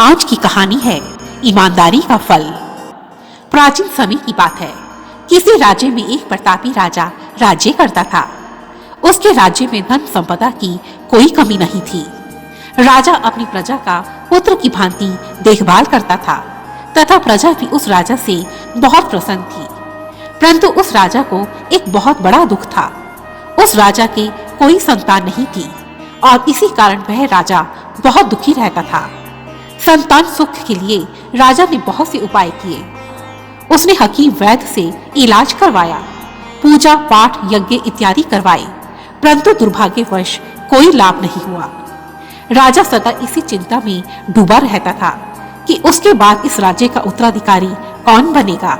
आज की कहानी है ईमानदारी का फल। प्राचीन समय की बात है। किसी राज्य में एक प्रतापी राजा राज्य करता था। उसके राज्य में धन संपदा की कोई कमी नहीं थी। राजा अपनी प्रजा का पुत्र की भांति देखभाल करता था तथा प्रजा भी उस राजा से बहुत प्रसन्न थी। परंतु उस राजा को एक बहुत बड़ा दुख था। उस राजा के कोई संतान नहीं थी और इसी कारण वह राजा बहुत दुखी रहता था। संतान सुख के लिए राजा ने बहुत से उपाय किए। उसने हकीम वैद्य से इलाज करवाया, पूजा पाठ यज्ञ इत्यादि करवाए, परंतु दुर्भाग्यवश कोई लाभ नहीं हुआ। राजा सदा इसी चिंता में डूबा रहता था कि उसके बाद इस राज्य का उत्तराधिकारी कौन बनेगा,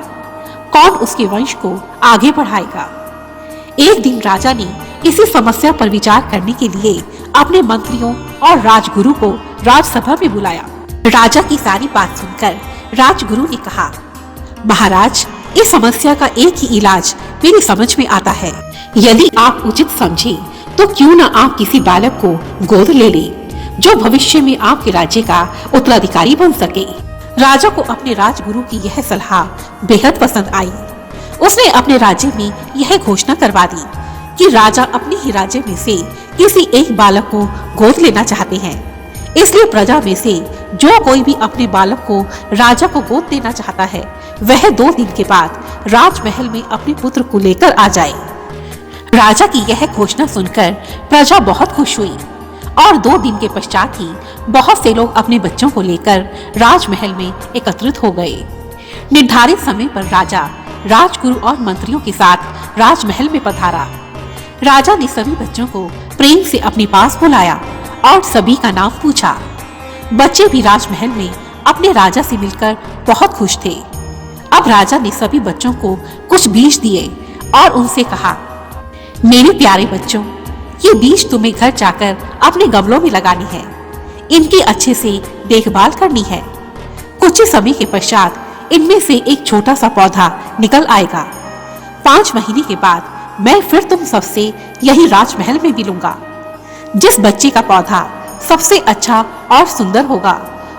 कौन उसके वंश को आगे बढ़ाएगा। एक दिन राजा ने इसी समस्या पर विचार करने के लिए अपने मंत्रियों और राजगुरु को राजसभा में बुलाया। राजा की सारी बात सुनकर राजगुरु ने कहा, महाराज, इस समस्या का एक ही इलाज मेरी समझ में आता है। यदि आप उचित समझे तो क्यों न आप किसी बालक को गोद ले लें जो भविष्य में आपके राज्य का उत्तराधिकारी बन सके। राजा को अपने राजगुरु की यह सलाह बेहद पसंद आई। उसने अपने राज्य में यह घोषणा करवा दी कि राजा अपने ही राज्य में से किसी एक बालक को गोद लेना चाहते हैं। इसलिए प्रजा में से जो कोई भी अपने बालक को राजा को गोद देना चाहता है वह 2 दिन के बाद राजमहल में अपने पुत्र को लेकर आ जाए। राजा की यह घोषणा सुनकर प्रजा बहुत खुश हुई और 2 दिन के पश्चात ही बहुत से लोग अपने बच्चों को लेकर राजमहल में एकत्रित हो गए। निर्धारित समय पर राजा राजगुरु और मंत्रियों के साथ राजमहल में पधारा। राजा ने सभी बच्चों को प्रेम से अपने पास बुलाया और सभी का नाम पूछा। बच्चे भी राजमहल में अपने राजा से मिलकर बहुत खुश थे। अब राजा ने सभी बच्चों को कुछ बीज दिए और उनसे कहा, मेरे प्यारे बच्चों, ये बीज तुम्हें घर जाकर अपने गमलों में लगानी है। इनकी अच्छे से देखभाल करनी है। कुछ ही समय के पश्चात इनमें से एक छोटा सा पौधा निकल आएगा। 5 महीने के बाद मैं फिर तुम सबसे यही राजमहल में मिलूंगा। जिस बच्चे का पौधा सबसे अच्छा और सुंदर होगा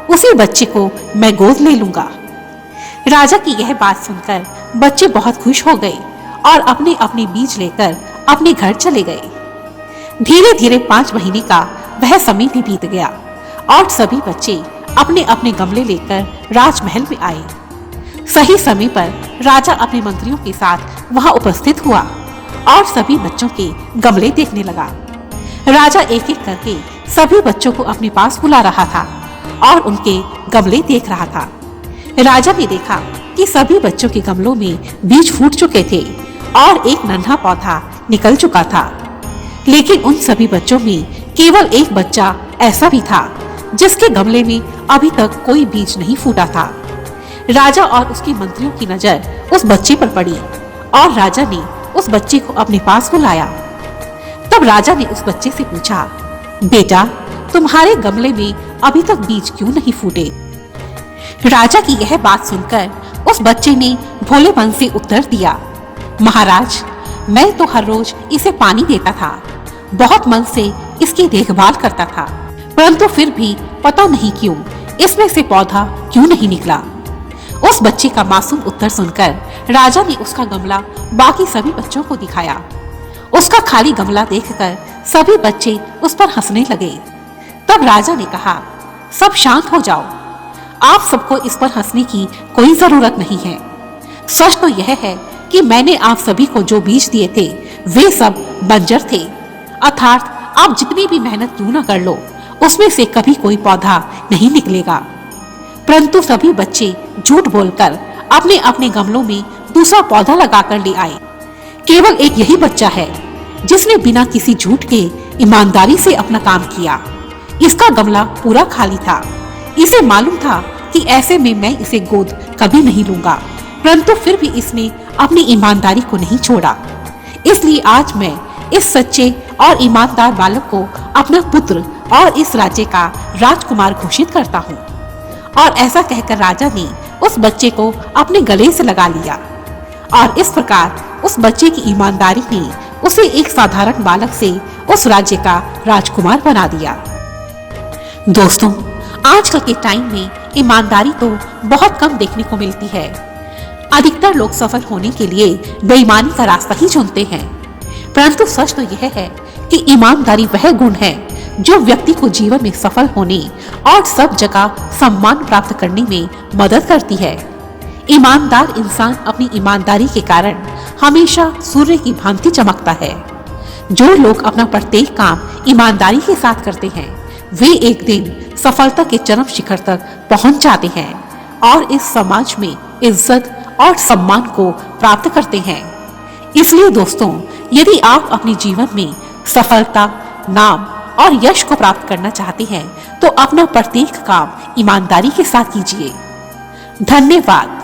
उसी बच्चे को मैं गोद ले लूंगा। राजा की यह बात सुनकर बच्चे बहुत खुश हो गए और अपने अपने बीज लेकर अपने घर चले गए। धीरे धीरे 5 महीने का वह समय भी बीत गया और सभी बच्चे अपने अपने गमले लेकर राजमहल में आए। सही समय पर राजा अपने मंत्रियों के साथ वहां उपस्थित हुआ और सभी बच्चों के गमले देखने लगा। राजा एक एक करके सभी बच्चों को अपने पास बुला रहा था और उनके गमले देख रहा था। राजा ने देखा कि सभी बच्चों के गमलों में बीज फूट चुके थे और एक नन्हा पौधा निकल चुका था। लेकिन उन सभी बच्चों में केवल एक बच्चा ऐसा भी था जिसके गमले में अभी तक कोई बीज नहीं फूटा था। राजा और उसके मंत्रियों की नजर उस बच्चे पर पड़ी और राजा ने उस बच्चे को अपने पास बुलाया। तब राजा ने उस बच्चे से पूछा, बेटा, तुम्हारे गमले में अभी तक बीज क्यों नहीं फूटे? राजा की यह बात सुनकर उस बच्चे ने भोले मन से उत्तर दिया, महाराज, मैं तो हर रोज इसे पानी देता था, बहुत मन से इसकी देखभाल करता था, परंतु फिर भी पता नहीं क्यों इसमें से पौधा क्यों नहीं निकला। उस बच्चे का मासूम उत्तर सुनकर राजा ने उसका गमला बाकी सभी बच्चों को दिखाया। उसका खाली गमला देखकर सभी बच्चे उस पर हंसने लगे। तब राजा ने कहा, सब शांत हो जाओ, आप सबको इस पर हंसने की कोई जरूरत नहीं है। सच तो यह है कि मैंने आप सभी को जो बीज दिए थे वे सब बंजर थे, अर्थात आप जितनी भी मेहनत क्यों न कर लो उसमें से कभी कोई पौधा नहीं निकलेगा। परंतु सभी बच्चे झूठ बोलकर अपने अपने गमलों में दूसरा पौधा लगाकर ले आए। केवल एक यही बच्चा है जिसने बिना किसी झूठ के ईमानदारी से अपना काम किया। इसका गमला पूरा खाली था। इसे मालूम था कि ऐसे में मैं इसे गोद कभी नहीं लूंगा, परंतु फिर भी इसने अपनी ईमानदारी को नहीं छोड़ा। इसलिए आज मैं इस सच्चे और ईमानदार बालक को अपना पुत्र और इस राज्य का राजकुमार घोषित करता हूँ। और ऐसा कहकर राजा ने उस बच्चे को अपने गले से लगा लिया और इस प्रकार उस बच्चे की ईमानदारी ने उसे एक साधारण बालक से उस राज्य का राजकुमार बना दिया। दोस्तों, आजकल के टाइम में ईमानदारी तो बहुत कम देखने को मिलती है। अधिकतर लोग सफल होने के लिए बेईमानी का रास्ता ही चुनते हैं, परंतु सच तो यह है कि ईमानदारी वह गुण है जो व्यक्ति को जीवन में सफल होने और सब जगह सम्मान प्राप्त करने में मदद करती है। ईमानदार इंसान अपनी ईमानदारी के कारण हमेशा सूर्य की भांति चमकता है। जो लोग अपना प्रत्येक काम ईमानदारी के साथ करते हैं वे एक दिन सफलता के चरम शिखर तक पहुंच जाते हैं और इस समाज में इज्जत और सम्मान को प्राप्त करते हैं। इसलिए दोस्तों, यदि आप अपने जीवन में सफलता, नाम और यश को प्राप्त करना चाहते हैं तो अपना प्रत्येक काम ईमानदारी के साथ कीजिए। धन्यवाद।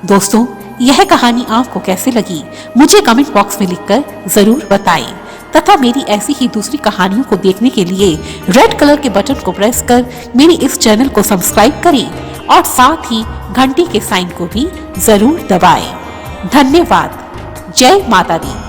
दोस्तों, यह कहानी आपको कैसे लगी मुझे कमेंट बॉक्स में लिखकर जरूर बताएं तथा मेरी ऐसी ही दूसरी कहानियों को देखने के लिए रेड कलर के बटन को प्रेस कर मेरे इस चैनल को सब्सक्राइब करें और साथ ही घंटी के साइन को भी जरूर दबाएं। धन्यवाद। जय माता दी।